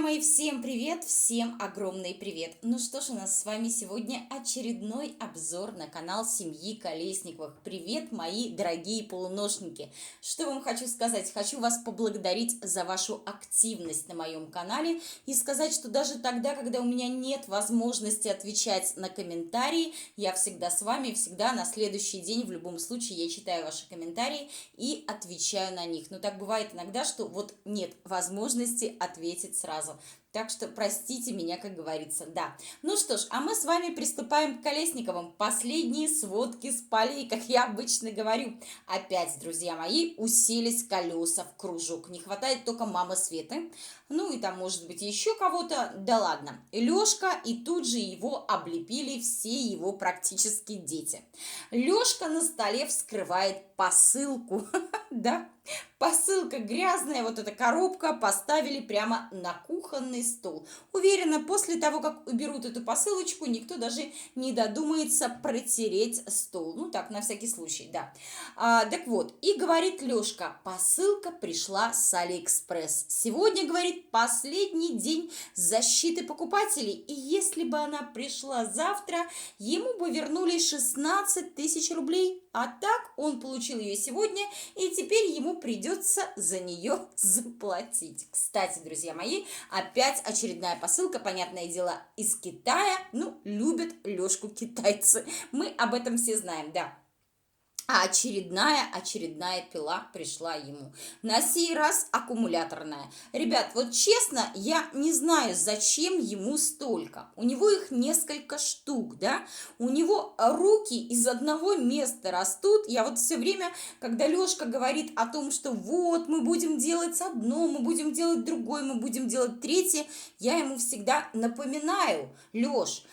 мои, всем привет, всем огромный привет. Ну что ж, у нас с вами сегодня очередной обзор на канал семьи Колесниковых. Привет, мои дорогие полуношники. Что вам хочу сказать? Хочу вас поблагодарить за вашу активность на моем канале и сказать, что даже тогда, когда у меня нет возможности отвечать на комментарии, я всегда с вами, всегда на следующий день, в любом случае, я читаю ваши комментарии и отвечаю на них. Но так бывает иногда, что вот нет возможности ответить сразу. Так что простите меня, как говорится, да. Ну что ж, а мы с вами приступаем к Колесниковым. Последние сводки с полей, как я обычно говорю. Опять, друзья мои, уселись колеса в кружок. Не хватает только мамы Светы. Ну и там, может быть, еще кого-то. Да ладно. Лешка, и тут же его облепили все его практически дети. Лешка на столе вскрывает посылку. Да, посылка грязная, вот эта коробка поставили прямо на кухонный стол. Уверена, после того, как уберут эту посылочку, никто даже не додумается протереть стол. Ну так, на всякий случай, да. Так вот, и говорит Лешка, посылка пришла с Алиэкспресс. Сегодня, говорит, последний день защиты покупателей. И если бы она пришла завтра, ему бы вернули 16 тысяч рублей. А так он получил ее сегодня, и теперь ему придется за нее заплатить. Кстати, друзья мои, опять очередная посылка, понятное дело, из Китая. Ну, любят Лешку китайцы. Мы об этом все знаем, да. А очередная пила пришла ему. На сей раз аккумуляторная. Ребят, вот честно, я не знаю, зачем ему столько. У него их несколько штук, да? У него руки из одного места растут. Я вот все время, когда Лешка говорит о том, что вот мы будем делать одно, мы будем делать другое, мы будем делать третье, я ему всегда напоминаю: Леш,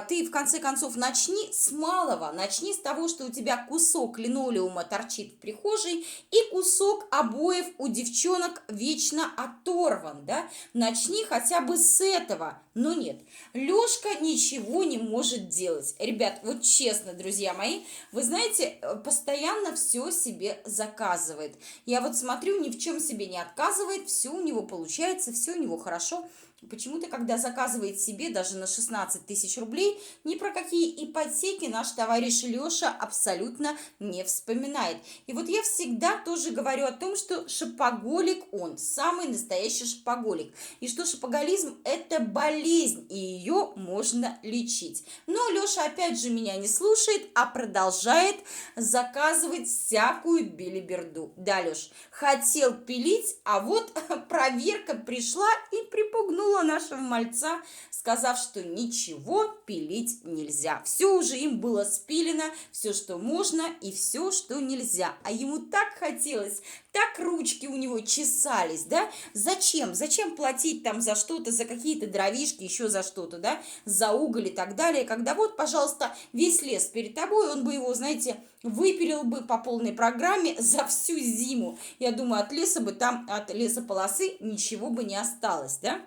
ты в конце концов начни с малого, начни с того, что у тебя кусок линолеума торчит в прихожей и кусок обоев у девчонок вечно оторван, да? Начни хотя бы с этого. Но нет, Лешка ничего не может делать. Ребят, вот честно, друзья мои, вы знаете, постоянно все себе заказывает. Я вот смотрю, ни в чем себе не отказывает, все у него получается, все у него хорошо. Почему-то, когда заказывает себе даже на 16 тысяч рублей, ни про какие ипотеки наш товарищ Леша абсолютно не вспоминает. И вот я всегда тоже говорю о том, что шопоголик он, самый настоящий шопоголик. И что шопоголизм – это болезнь, и ее можно лечить. Но Леша опять же меня не слушает, а продолжает заказывать всякую белиберду. Да, Леш, хотел пилить, а вот проверка пришла и припугнула нашего мальца, сказав, что ничего пилить нельзя. Все уже им было спилено, все, что можно, и все, что нельзя. А ему так хотелось, так ручки у него чесались, да? Зачем? Зачем платить там за что-то, за какие-то дровишки, еще за что-то, да? За уголь и так далее, когда вот, пожалуйста, весь лес перед тобой, он бы его, знаете, выпилил бы по полной программе за всю зиму. Я думаю, от леса бы там, от лесополосы ничего бы не осталось, да?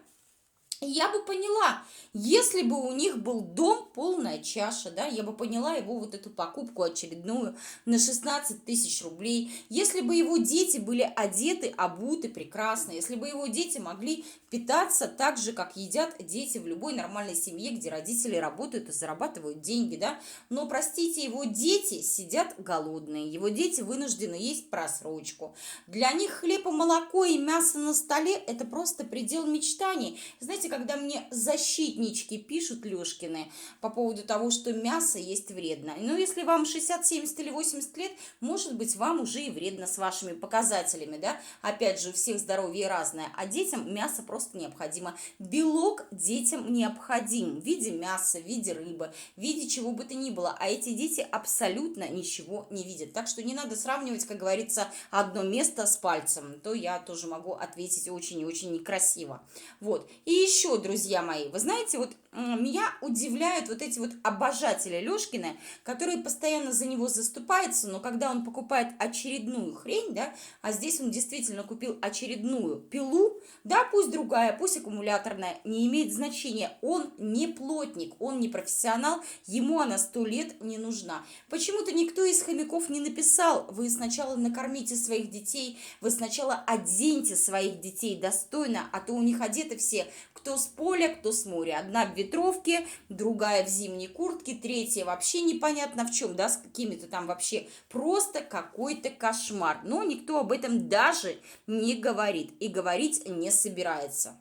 Я бы поняла, если бы у них был дом, полная чаша, да, я бы поняла его вот эту покупку очередную на 16 тысяч рублей, если бы его дети были одеты, обуты прекрасно, если бы его дети могли питаться так же, как едят дети в любой нормальной семье, где родители работают и зарабатывают деньги, да, но, простите, его дети сидят голодные, его дети вынуждены есть просрочку. Для них хлеб и молоко и мясо на столе – это просто предел мечтаний. Знаете, когда мне защитнички пишут Лешкины по поводу того, что мясо есть вредно. Но если вам 60, 70 или 80 лет, может быть, вам уже и вредно с вашими показателями, да? Опять же, у всех здоровье разное, а детям мясо просто необходимо. Белок детям необходим в виде мяса, в виде рыбы, в виде чего бы то ни было. А эти дети абсолютно ничего не видят. Так что не надо сравнивать, как говорится, одно место с пальцем. То я тоже могу ответить очень и очень некрасиво. Вот. И еще, друзья мои, вы знаете, вот меня удивляют вот эти вот обожатели Лешкина, которые постоянно за него заступаются, но когда он покупает очередную хрень, да, а здесь он действительно купил очередную пилу, да, пусть другая, пусть аккумуляторная, не имеет значения, он не плотник, он не профессионал, ему она 100 лет не нужна. Почему-то никто из хомяков не написал: вы сначала накормите своих детей, вы сначала оденьте своих детей достойно, а то у них одеты все, кто с поля, кто с моря. Одна в ветровке, другая в зимней куртке, третья вообще непонятно в чем, да, с какими-то там вообще просто какой-то кошмар. Но никто об этом даже не говорит и говорить не собирается.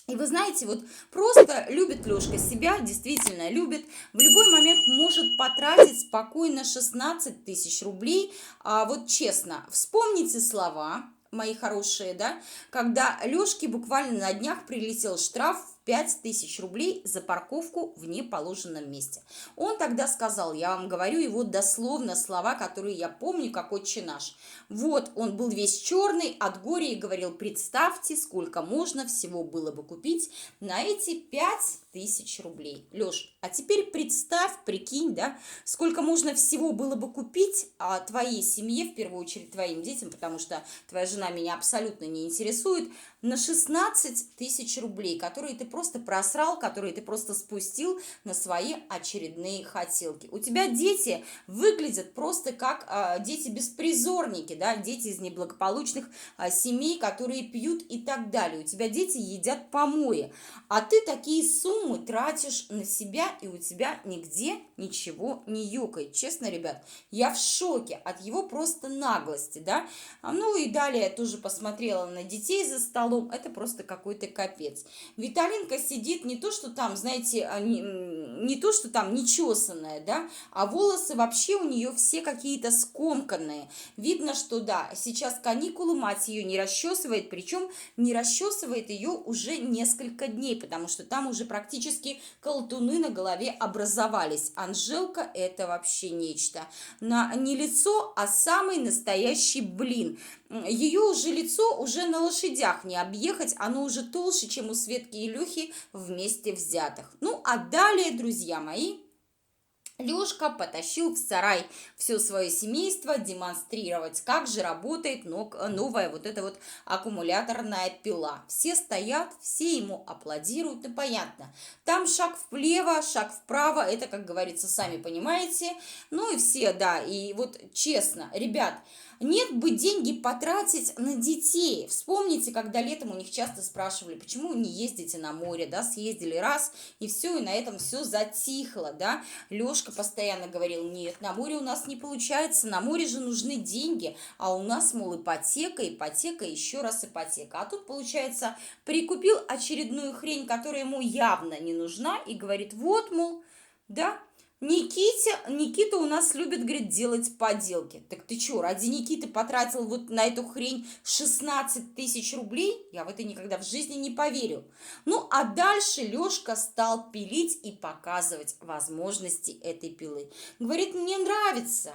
И вы знаете, вот просто любит Лешка себя, действительно любит. В любой момент может потратить спокойно 16 тысяч рублей. А вот честно, вспомните слова, мои хорошие, да, когда Лешке буквально на днях прилетел штраф в 5000 рублей за парковку в неположенном месте. Он тогда сказал, я вам говорю его дословно слова, которые я помню, как отче наш. Вот, он был весь черный от горя и говорил, представьте, сколько можно всего было бы купить на эти 5000 рублей. Леш, а теперь представь, прикинь, да, сколько можно всего было бы купить твоей семье, в первую очередь твоим детям, потому что твоя жена меня абсолютно не интересует, на 16 тысяч рублей, которые ты просто просрал, которые ты просто спустил на свои очередные хотелки. У тебя дети выглядят просто как дети-беспризорники, да, дети из неблагополучных семей, которые пьют и так далее. У тебя дети едят помои, а ты такие суммы тратишь на себя, и у тебя нигде ничего не ёкает. Честно, ребят, я в шоке от его просто наглости, да. Ну и далее я тоже посмотрела на детей за столом, это просто какой-то капец. Виталинка сидит не то, что там, знаете, не то, что там нечесанная, да, а волосы вообще у нее все какие-то скомканные. Видно, что да, сейчас каникулы, мать ее не расчесывает, причем не расчесывает ее уже несколько дней, потому что там уже практически колтуны на голове образовались. Анжелка это вообще нечто. Не лицо, а самый настоящий блин. Ее уже лицо уже на лошадях не объехать, оно уже толще, чем у Светки и Лехи вместе взятых. Ну, а далее, друзья мои, Лешка потащил в сарай все свое семейство демонстрировать, как же работает новая вот эта вот аккумуляторная пила. Все стоят, все ему аплодируют, ну понятно. Там шаг влево, шаг вправо, это, как говорится, сами понимаете. Ну и все, да, и вот честно, ребят, нет бы деньги потратить на детей. Вспомните, когда летом у них часто спрашивали, почему вы не ездите на море, да, съездили раз, и все, и на этом все затихло, да. Лешка постоянно говорил, нет, на море у нас не получается, на море же нужны деньги, а у нас, мол, ипотека, еще раз ипотека. А тут, получается, прикупил очередную хрень, которая ему явно не нужна, и говорит, вот, мол, да, Никита у нас любит, говорит, делать поделки. Так ты что, ради Никиты потратил вот на эту хрень 16 тысяч рублей? Я в это никогда в жизни не поверю. Ну, а дальше Лешка стал пилить и показывать возможности этой пилы. Говорит, мне нравится,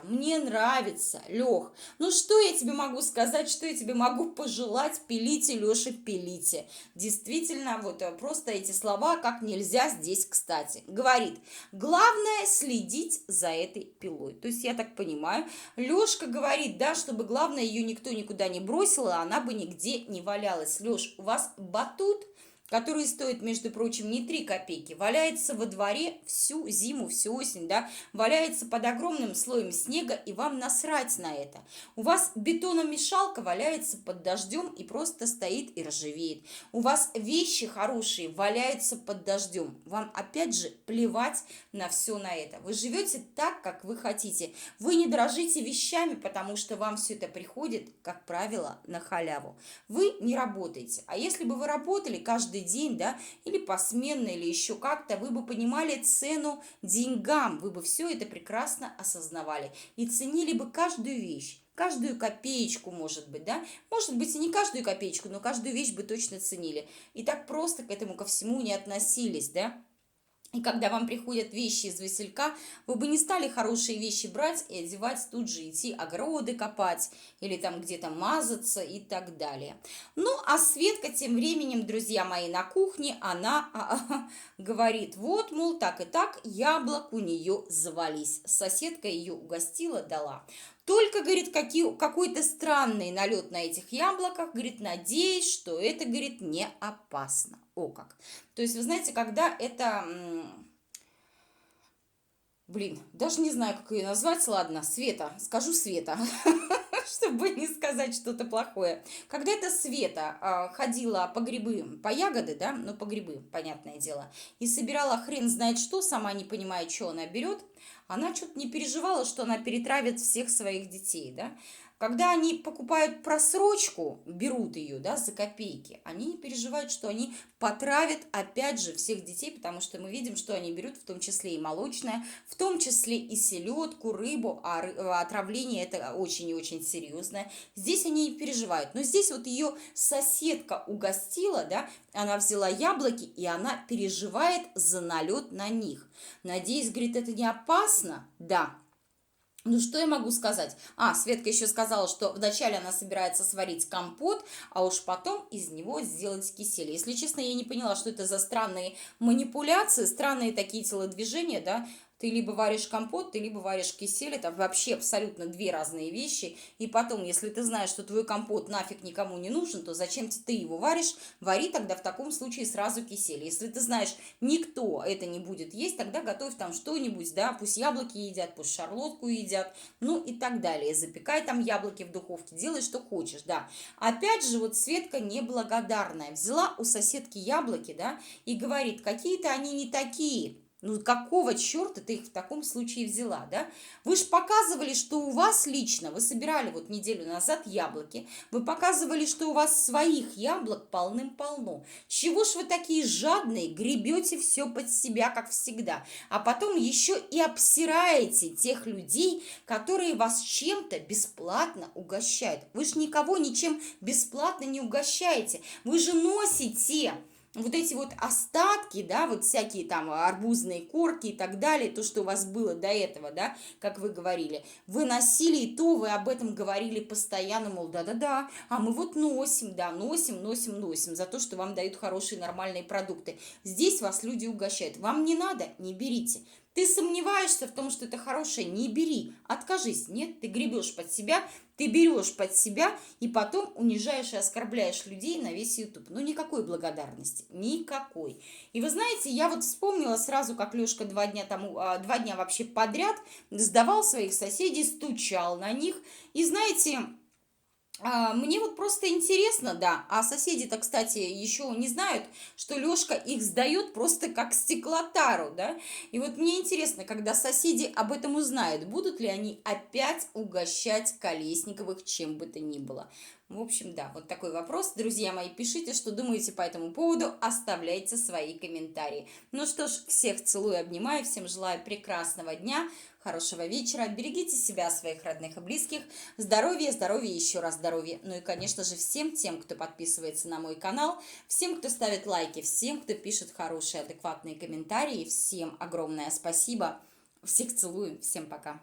Лех. Ну, что я тебе могу сказать, что я тебе могу пожелать? Пилите, Леша, пилите. Действительно, вот просто эти слова как нельзя здесь, кстати. Говорит, главное следить за этой пилой. То есть, я так понимаю, Лешка говорит, да, чтобы главное ее никто никуда не бросил, а она бы нигде не валялась. Леш, у вас батут, который стоит, между прочим, не 3 копейки, валяется во дворе всю зиму, всю осень, да, валяется под огромным слоем снега, и вам насрать на это. У вас бетономешалка валяется под дождем и просто стоит и ржавеет. У вас вещи хорошие валяются под дождем. Вам, опять же, плевать на все на это. Вы живете так, как вы хотите. Вы не дорожите вещами, потому что вам все это приходит, как правило, на халяву. Вы не работаете. А если бы вы работали каждый день, да, или посменно, или еще как-то, вы бы понимали цену деньгам, вы бы все это прекрасно осознавали и ценили бы каждую вещь. Каждую копеечку, может быть, да? Может быть, и не каждую копеечку, но каждую вещь бы точно ценили. И так просто к этому ко всему не относились, да? И когда вам приходят вещи из василька, вы бы не стали хорошие вещи брать и одевать тут же, идти огороды копать или там где-то мазаться и так далее. Ну, а Светка тем временем, друзья мои, на кухне, она говорит, вот, мол, так и так, яблок у нее завались. Соседка ее угостила, дала. Только, говорит, какой-то странный налет на этих яблоках, говорит, надеюсь, что это, говорит, не опасно. О как. То есть, вы знаете, когда это... даже не знаю, как ее назвать, ладно, Света, скажу Света. чтобы не сказать что-то плохое. Когда эта Света ходила по грибы, по ягоды, да, ну по грибы, понятное дело, и собирала хрен знает что, сама не понимая, что она берет, она что-то не переживала, что она перетравит всех своих детей, да. Когда они покупают просрочку, берут ее, да, за копейки, они переживают, что они потравят опять же всех детей, потому что мы видим, что они берут, в том числе и молочное, в том числе и селедку, рыбу, а отравление это очень и очень серьезное. Здесь они не переживают. Но здесь вот ее соседка угостила, да, она взяла яблоки, и она переживает за налет на них. Надеюсь, говорит, это не опасно? Да. Ну, что я могу сказать? Светка еще сказала, что вначале она собирается сварить компот, а уж потом из него сделать кисель. Если честно, я не поняла, что это за странные манипуляции, странные такие телодвижения, да. Ты либо варишь компот, ты либо варишь кисель. Это вообще абсолютно две разные вещи. И потом, если ты знаешь, что твой компот нафиг никому не нужен, то зачем ты его варишь? Вари тогда в таком случае сразу кисель. Если ты знаешь, никто это не будет есть, тогда готовь там что-нибудь, да, пусть яблоки едят, пусть шарлотку едят, ну и так далее. Запекай там яблоки в духовке, делай, что хочешь, да. Опять же, вот Светка неблагодарная. Взяла у соседки яблоки, да, и говорит, какие-то они не такие. Ну, какого черта ты их в таком случае взяла, да? Вы же показывали, что у вас лично, вы собирали вот неделю назад яблоки, вы показывали, что у вас своих яблок полным-полно. Чего ж вы такие жадные, гребете все под себя, как всегда, а потом еще и обсираете тех людей, которые вас чем-то бесплатно угощают. Вы же никого ничем бесплатно не угощаете, вы же носите вот эти вот остатки, да, вот всякие там арбузные корки и так далее, то, что у вас было до этого, да, как вы говорили, вы носили, и то вы об этом говорили постоянно, мол, да-да-да, а мы вот носим, да, носим, за то, что вам дают хорошие нормальные продукты. Здесь вас люди угощают. Вам не надо, не берите. Ты сомневаешься в том, что это хорошее, не бери, откажись. Нет, ты гребешь под себя, ты берешь под себя и потом унижаешь и оскорбляешь людей на весь YouTube. Ну, никакой благодарности, никакой. И вы знаете, я вот вспомнила сразу, как Лешка 2 дня вообще подряд сдавал своих соседей, стучал на них. И знаете, мне вот просто интересно, да, а соседи-то, кстати, еще не знают, что Лешка их сдает просто как стеклотару, да, и вот мне интересно, когда соседи об этом узнают, будут ли они опять угощать Колесниковых чем бы то ни было. В общем, да, вот такой вопрос. Друзья мои, пишите, что думаете по этому поводу, оставляйте свои комментарии. Ну что ж, всех целую, обнимаю, всем желаю прекрасного дня, хорошего вечера, берегите себя, своих родных и близких, здоровья, здоровья, еще раз здоровья. Ну и, конечно же, всем тем, кто подписывается на мой канал, всем, кто ставит лайки, всем, кто пишет хорошие, адекватные комментарии, всем огромное спасибо. Всех целую, всем пока.